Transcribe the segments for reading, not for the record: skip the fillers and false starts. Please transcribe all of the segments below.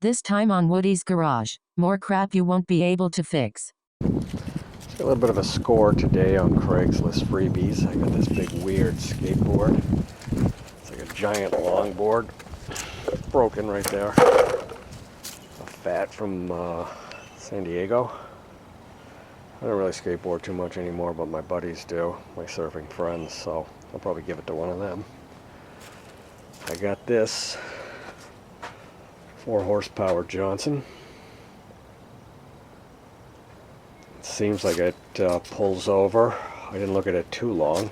This time on Woody's Garage. More crap you won't be able to fix. A little bit of a score today on Craigslist freebies. I got this big weird skateboard. It's like a giant longboard. Broken right there. A fat from San Diego. I don't really skateboard too much anymore, but my buddies do, my surfing friends, so I'll probably give it to one of them. I got this 4 horsepower Johnson. It seems like it pulls over. I didn't look at it too long.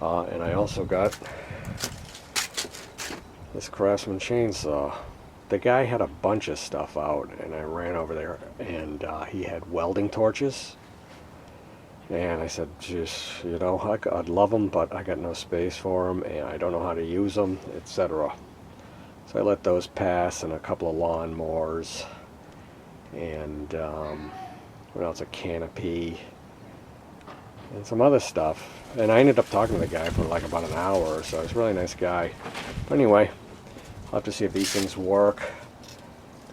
And I also got this Craftsman chainsaw. The guy had a bunch of stuff out, and I ran over there, and he had welding torches. And I said, just, you know, I'd love them, but I got no space for them, and I don't know how to use them, etc. So I let those pass, and a couple of lawnmowers, and what else, a canopy, and some other stuff. And I ended up talking to the guy for like about an hour or so. He's a really nice guy. But anyway, I'll have to see if these things work.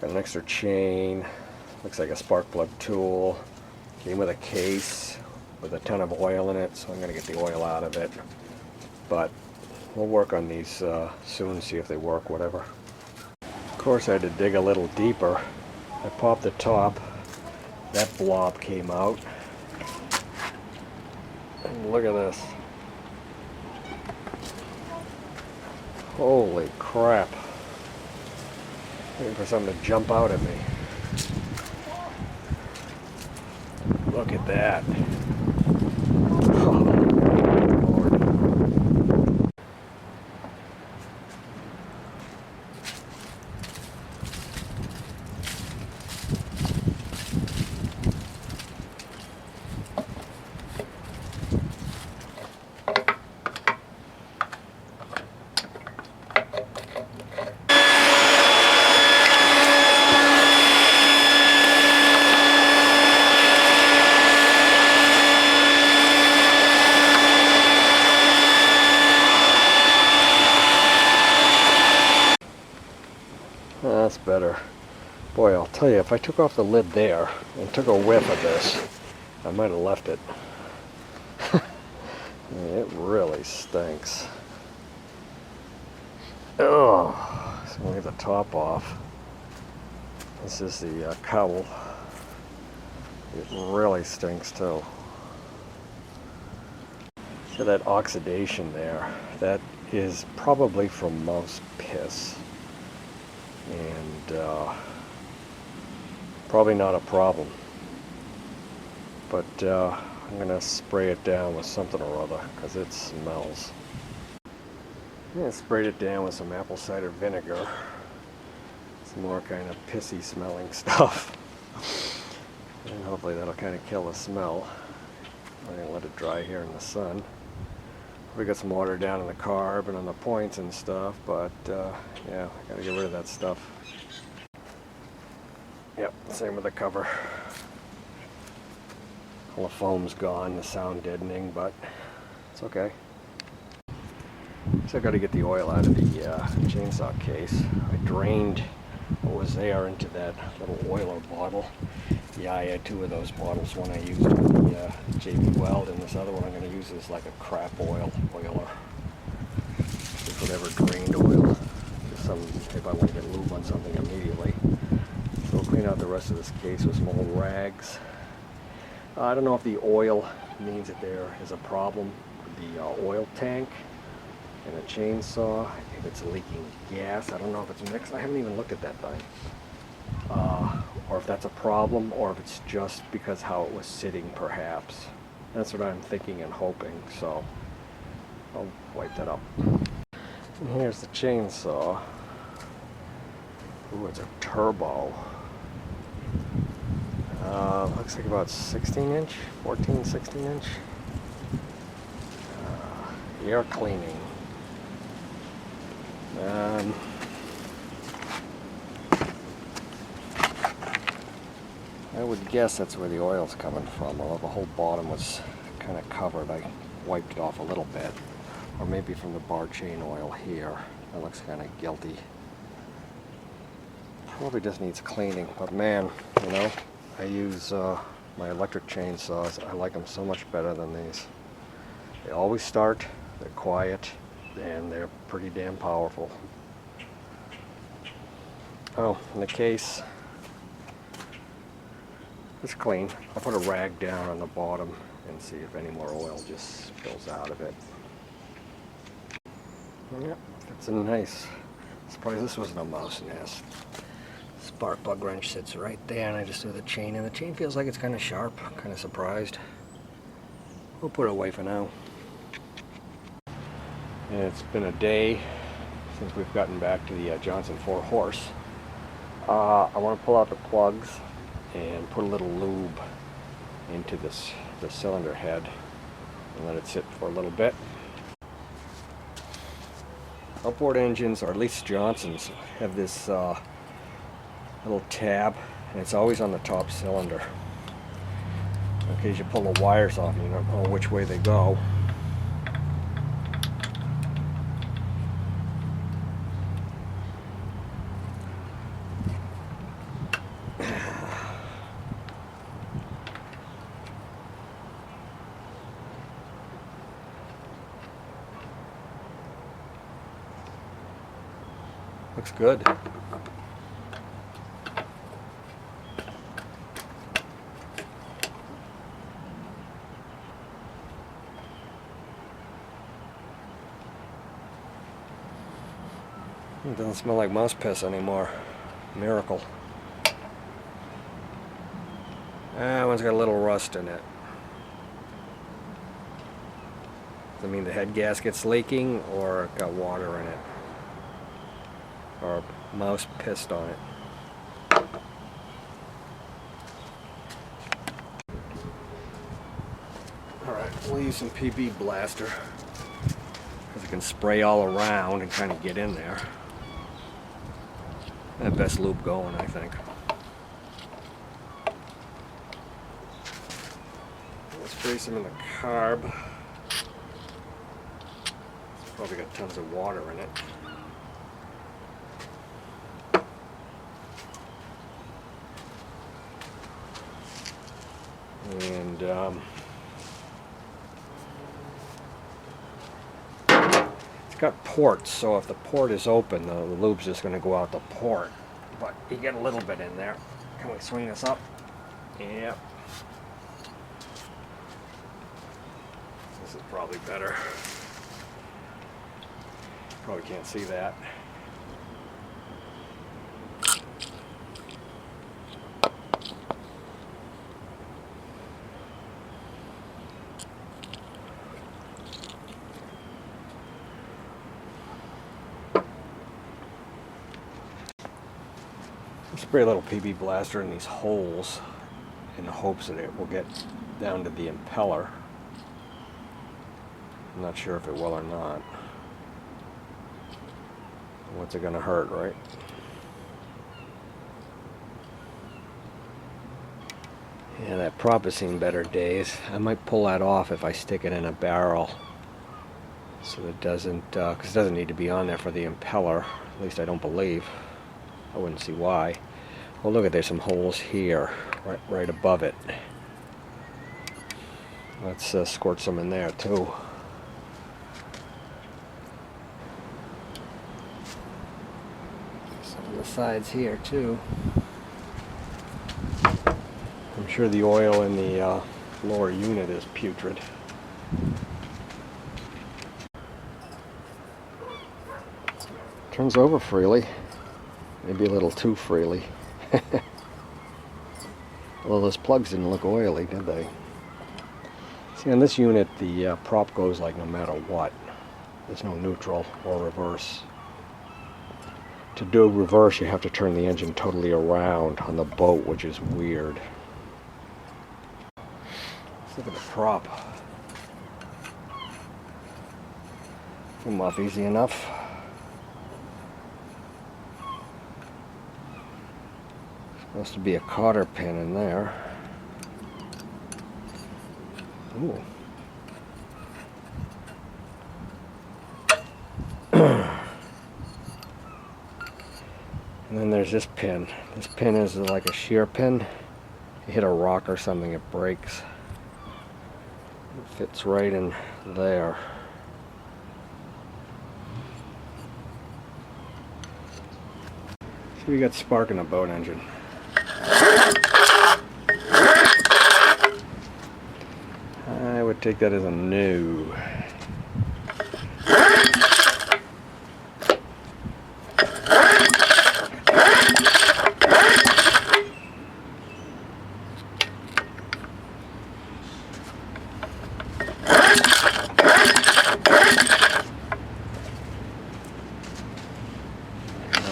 Got an extra chain. Looks like a spark plug tool. Came with a case with a ton of oil in it, so I'm going to get the oil out of it. But we'll work on these soon, see if they work, whatever. Of course, I had to dig a little deeper. I popped the top. That blob came out. And look at this. Holy crap. Waiting for something to jump out at me. Look at that. Oh, Lord. That's better. Boy, I'll tell you, if I took off the lid there and took a whiff of this, I might have left it. It really stinks. Oh, so I'm going to get the top off. This is the cowl. It really stinks too. So that oxidation there, that is probably from mouse piss. And probably not a problem, but I'm gonna spray it down with something or other because it smells. I sprayed it down with some apple cider vinegar, some more kind of pissy smelling stuff, and hopefully that'll kind of kill the smell. I'm gonna let it dry here in the sun. We got some water down in the carb and on the points and stuff, but yeah, I gotta get rid of that stuff. Yep, same with the cover. All the foam's gone, the sound deadening, but it's okay. So I gotta get the oil out of the chainsaw case. I drained what was there into that little oiler bottle. Yeah, I had 2 of those bottles. One I used for the JB Weld, and this other one I'm going to use as like a crap oiler. Just whatever drained oil. Just some, if I want to get lube on something immediately. So we'll clean out the rest of this case with some old rags. I don't know if the oil means that there is a problem with the oil tank and the chainsaw. If it's leaking gas, I don't know if it's mixed. I haven't even looked at that thing. Or if that's a problem, or if it's just because how it was sitting, perhaps. That's what I'm thinking and hoping, so I'll wipe that up. And here's the chainsaw. Ooh, it's a turbo. Looks like about 16-inch, 14, 16-inch. Air cleaning. I would guess that's where the oil's coming from, although the whole bottom was kind of covered. I wiped it off a little bit. Or maybe from the bar chain oil here. That looks kind of guilty. Probably just needs cleaning, but man, you know, I use my electric chainsaws. I like them so much better than these. They always start, they're quiet, and they're pretty damn powerful. Oh, and the case, it's clean. I'll put a rag down on the bottom and see if any more oil just spills out of it. Yep, it's nice. Surprised this wasn't a mouse nest. Spark plug wrench sits right there, and I just threw the chain in. The chain feels like it's kind of sharp, kind of surprised. We'll put it away for now. And it's been a day since we've gotten back to the Johnson 4-horse. I want to pull out the plugs and put a little lube into the cylinder head and let it sit for a little bit. Outboard engines, or at least Johnson's, have this little tab, and it's always on the top cylinder. In case you pull the wires off and you don't know which way they go. Looks good. It doesn't smell like mouse piss anymore. Miracle. That one's got a little rust in it. Does that mean the head gasket's leaking, or it got water in it? Or mouse pissed on it? Alright, we'll use some PB Blaster, because it can spray all around and kind of get in there. That best lube going, I think. Let's spray some in the carb. It's probably got tons of water in it. And it's got ports, so if the port is open, the lube's just going to go out the port. But you get a little bit in there. Can we swing this up? Yep. This is probably better. Probably can't see that. Spray a little PB Blaster in these holes in the hopes that it will get down to the impeller. I'm not sure if it will or not. What's it gonna hurt, right? Yeah, that prop has seen better days. I might pull that off if I stick it in a barrel, so that it doesn't, because it doesn't need to be on there for the impeller. At least I don't believe. I wouldn't see why. Well, look at, there's some holes here, right above it. Let's squirt some in there too. Some on the sides here too. I'm sure the oil in the lower unit is putrid. Turns over freely. Maybe a little too freely. Well, those plugs didn't look oily, did they? See, on this unit, the prop goes like no matter what. There's no neutral or reverse. To do reverse, you have to turn the engine totally around on the boat, which is weird. Let's look at the prop. Come off easy enough. Supposed to be a cotter pin in there. Ooh. And then there's this pin. This pin is like a shear pin. You hit a rock or something, it breaks. It fits right in there. So we got spark in the boat engine. I would take that as a no.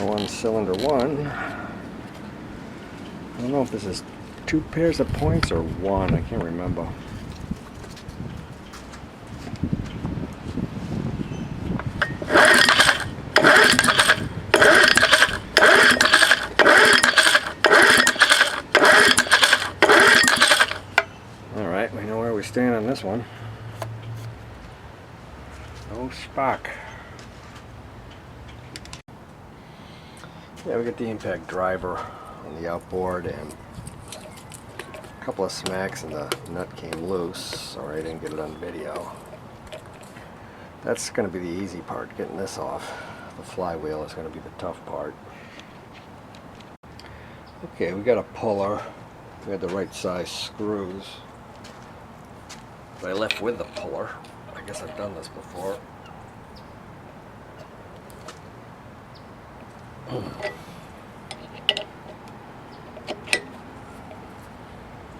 One cylinder one. I don't know if this is 2 pairs of points or 1. I can't remember. Alright, we know where we stand on this one. No spark. Yeah, we got the impact driver on the outboard and a couple of smacks and the nut came loose. Sorry I didn't get it on video. That's going to be the easy part, getting this off. The flywheel is going to be the tough part. Okay, we got a puller. We had the right size screws. But I left with the puller. I guess I've done this before.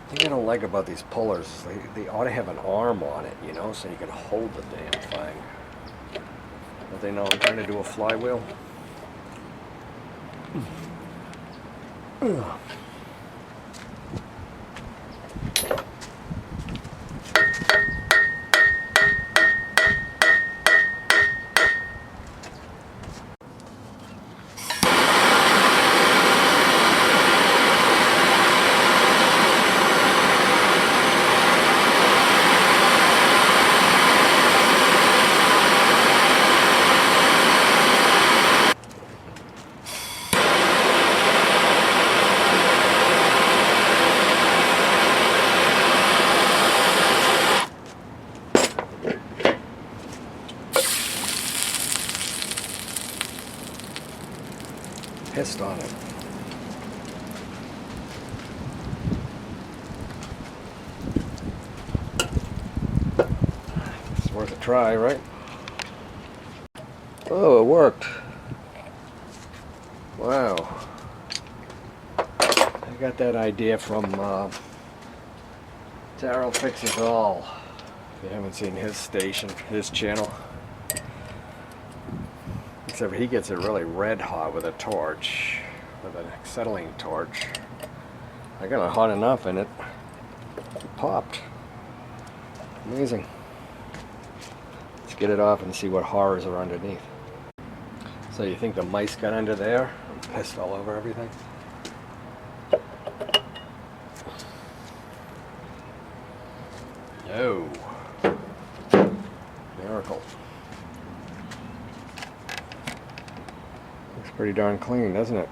The thing I don't like about these pullers is they ought to have an arm on it, you know, so you can hold the damn thing. But they know I'm trying to do a flywheel. Pissed on it. It's worth a try, right? Oh, it worked. Wow. I got that idea from Darryl Fixes All. If you haven't seen his station, his channel. Except he gets it really red hot with a torch, with an acetylene torch. I got it hot enough and it popped. Amazing. Let's get it off and see what horrors are underneath. So you think the mice got under there? I'm pissed all over everything. No. Miracle. Looks pretty darn clean, doesn't it?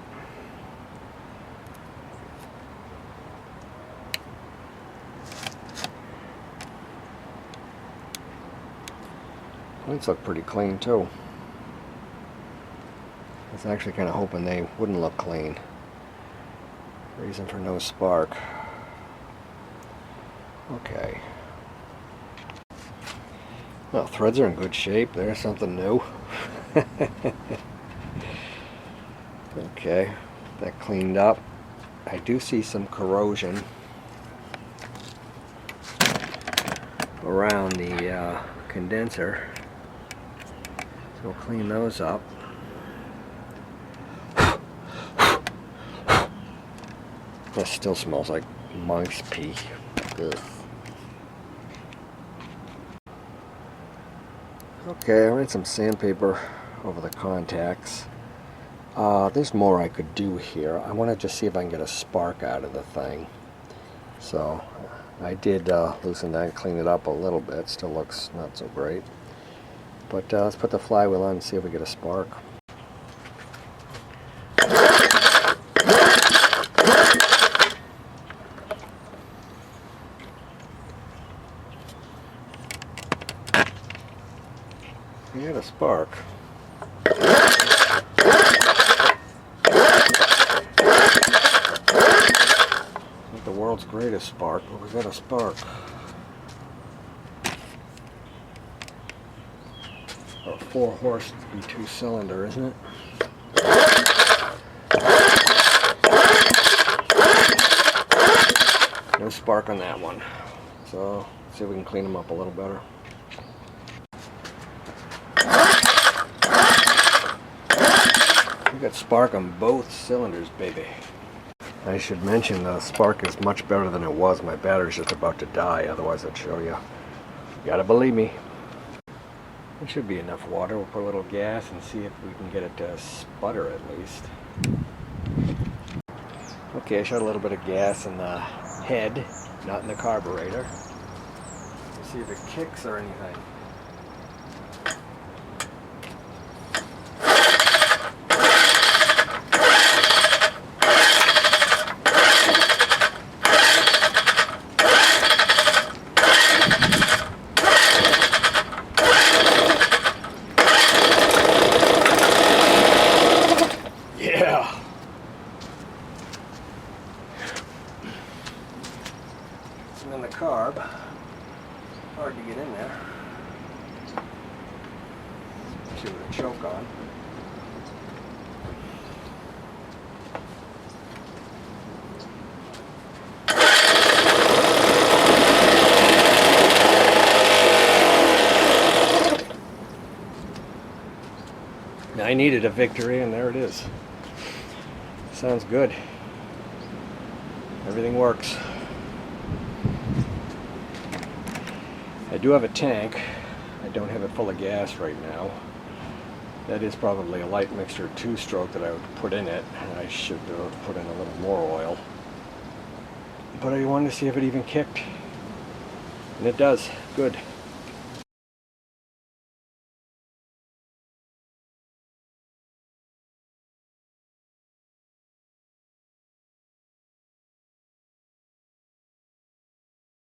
Points look pretty clean too. I was actually kind of hoping they wouldn't look clean. Reason for no spark. Okay. Well, threads are in good shape. There's something new. Okay, that cleaned up. I do see some corrosion around the condenser. So we'll clean those up. That still smells like monk's pee. Ugh. Okay, I ran some sandpaper over the contacts. There's more I could do here. I want to just see if I can get a spark out of the thing. So I did loosen that and clean it up a little bit. Still looks not so great. But let's put the flywheel on and see if we get a spark. a spark. Not the world's greatest spark, but we got a spark. A 4-horse V2 cylinder, isn't it? No spark on that one. So, let's see if we can clean them up a little better. We got spark on both cylinders, baby. I should mention the spark is much better than it was. My battery's just about to die, otherwise I'd show you. You gotta believe me. There should be enough water. We'll put a little gas and see if we can get it to sputter at least. Okay, I shot a little bit of gas in the head, not in the carburetor. Let's see if it kicks or anything. Yeah. And then the carb, hard to get in there. See what a choke on. I needed a victory, and there it is. Sounds good. Everything works. I do have a tank. I don't have it full of gas right now. That is probably a light mixture 2-stroke that I would put in it. I should put in a little more oil. But I wanted to see if it even kicked. And it does. Good.